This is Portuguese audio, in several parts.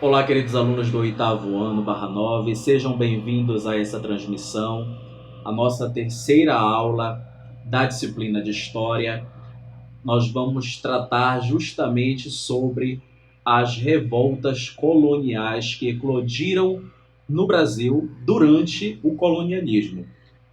Olá, queridos alunos do 8º ano /9, sejam bem-vindos a essa transmissão, a nossa terceira aula da disciplina de História. Nós vamos tratar justamente sobre as revoltas coloniais que eclodiram no Brasil durante o colonialismo.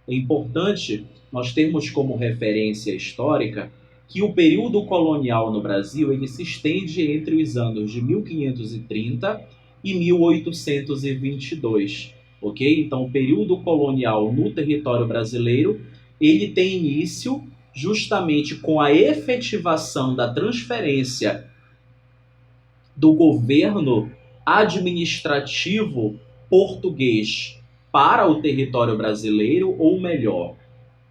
É importante nós termos como referência histórica que o período colonial no Brasil ele se estende entre os anos de 1530 e 1822, ok? Então, o período colonial no território brasileiro ele tem início justamente com a efetivação da transferência do governo administrativo português para o território brasileiro, ou melhor,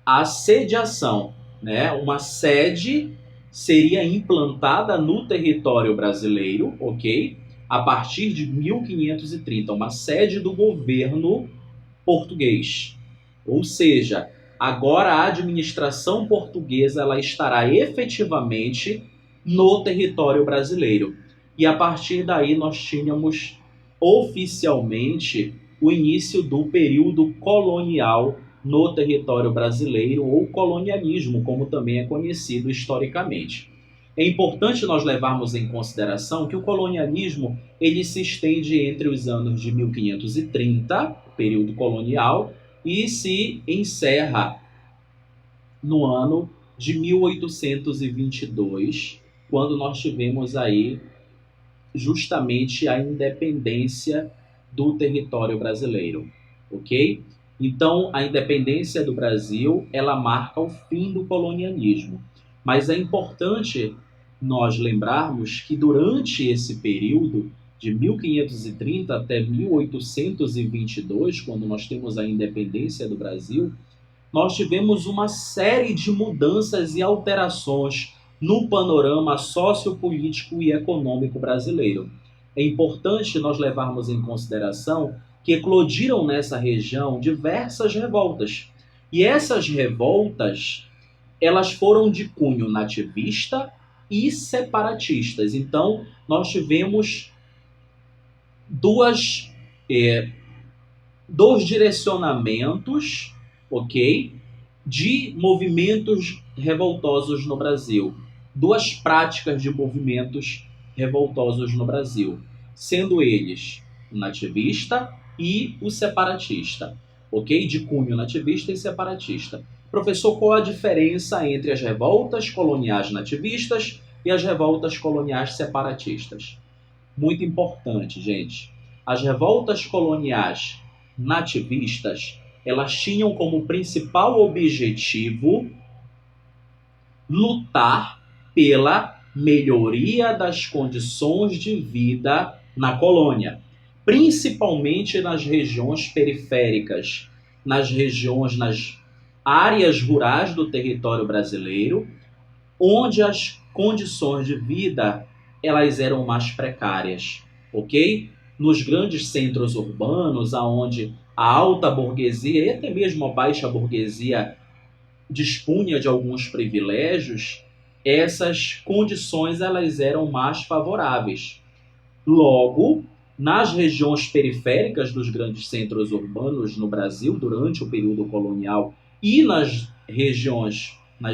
a sediação, né? Uma sede seria implantada no território brasileiro, ok? A partir de 1530, uma sede do governo português. Ou seja, agora a administração portuguesa ela estará efetivamente no território brasileiro. E a partir daí nós tínhamos oficialmente o início do período colonial no território brasileiro, ou colonialismo, como também é conhecido historicamente. É importante nós levarmos em consideração que o colonialismo ele se estende entre os anos de 1530, período colonial, e se encerra no ano de 1822, quando nós tivemos aí justamente a independência do território brasileiro, ok? Então, a independência do Brasil, ela marca o fim do colonialismo. Mas é importante nós lembrarmos que durante esse período, de 1530 até 1822, quando nós temos a independência do Brasil, nós tivemos uma série de mudanças e alterações no panorama sociopolítico e econômico brasileiro. É importante nós levarmos em consideração que eclodiram nessa região diversas revoltas. E essas revoltas, elas foram de cunho nativista e separatistas. Então, nós tivemos dois direcionamentos, ok, de movimentos revoltosos no Brasil. Duas práticas de movimentos revoltosos no Brasil, sendo eles o nativista e o separatista, ok? De cunho nativista e separatista. Professor, qual a diferença entre as revoltas coloniais nativistas e as revoltas coloniais separatistas? Muito importante, gente. As revoltas coloniais nativistas, elas tinham como principal objetivo lutar pela melhoria das condições de vida na colônia, principalmente nas regiões periféricas, nas áreas rurais do território brasileiro, onde as condições de vida elas eram mais precárias, ok? Nos grandes centros urbanos, aonde a alta burguesia e até mesmo a baixa burguesia dispunha de alguns privilégios, essas condições elas eram mais favoráveis. Logo, nas regiões periféricas dos grandes centros urbanos no Brasil, durante o período colonial, e nas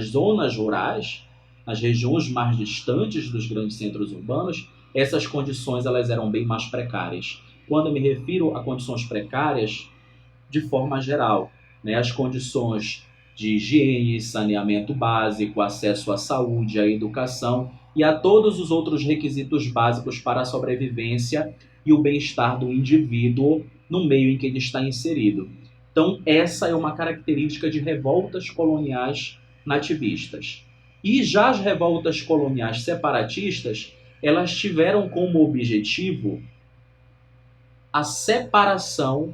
zonas rurais, nas regiões mais distantes dos grandes centros urbanos, essas condições elas eram bem mais precárias. Quando eu me refiro a condições precárias, de forma geral, né, as condições de higiene, saneamento básico, acesso à saúde, à educação e a todos os outros requisitos básicos para a sobrevivência e o bem-estar do indivíduo no meio em que ele está inserido. Então, essa é uma característica de revoltas coloniais nativistas. E já as revoltas coloniais separatistas, elas tiveram como objetivo a separação,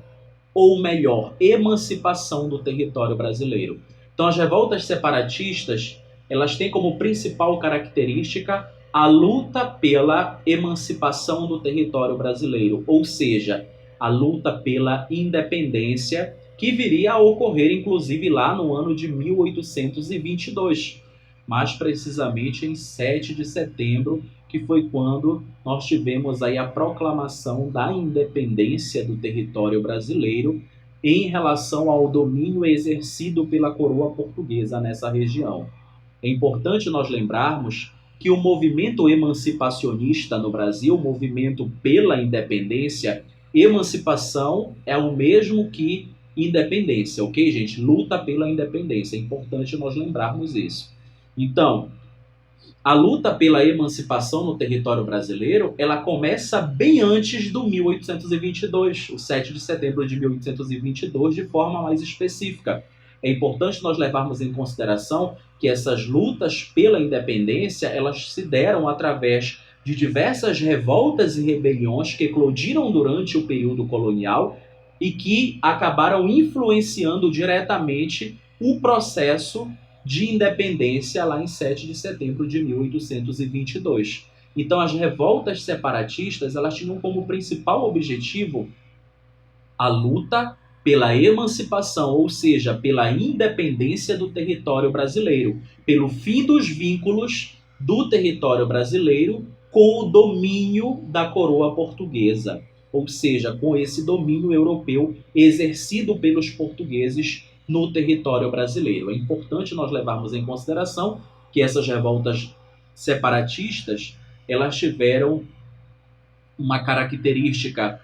ou melhor, emancipação do território brasileiro. Então, as revoltas separatistas, elas têm como principal característica a luta pela emancipação do território brasileiro, ou seja, a luta pela independência, que viria a ocorrer, inclusive, lá no ano de 1822, mais precisamente em 7 de setembro, que foi quando nós tivemos aí a proclamação da independência do território brasileiro em relação ao domínio exercido pela coroa portuguesa nessa região. É importante nós lembrarmos que o movimento emancipacionista no Brasil, o movimento pela independência, emancipação é o mesmo que independência, ok, gente? Luta pela independência. É importante nós lembrarmos isso. Então, a luta pela emancipação no território brasileiro, ela começa bem antes do 1822, o 7 de setembro de 1822, de forma mais específica. É importante nós levarmos em consideração que essas lutas pela independência, elas se deram através de diversas revoltas e rebeliões que eclodiram durante o período colonial e que acabaram influenciando diretamente o processo de independência lá em 7 de setembro de 1822. Então, as revoltas separatistas, elas tinham como principal objetivo a luta pela emancipação, ou seja, pela independência do território brasileiro, pelo fim dos vínculos do território brasileiro com o domínio da coroa portuguesa, ou seja, com esse domínio europeu exercido pelos portugueses no território brasileiro. É importante nós levarmos em consideração que essas revoltas separatistas, elas tiveram uma característica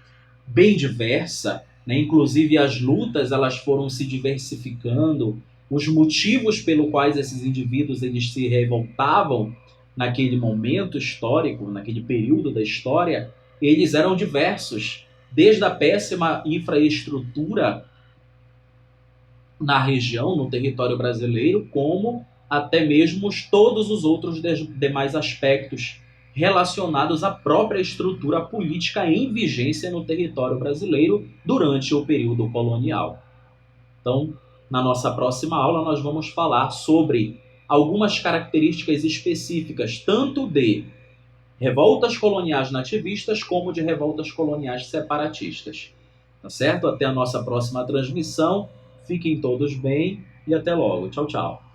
bem diversa, né? Inclusive as lutas elas foram se diversificando, os motivos pelos quais esses indivíduos eles se revoltavam naquele momento histórico, naquele período da história, eles eram diversos, desde a péssima infraestrutura na região, no território brasileiro, como até mesmo todos os outros demais aspectos relacionados à própria estrutura política em vigência no território brasileiro durante o período colonial. Então, na nossa próxima aula, nós vamos falar sobre algumas características específicas, tanto de revoltas coloniais nativistas, como de revoltas coloniais separatistas. Tá certo? Até a nossa próxima transmissão. Fiquem todos bem e até logo. Tchau, tchau.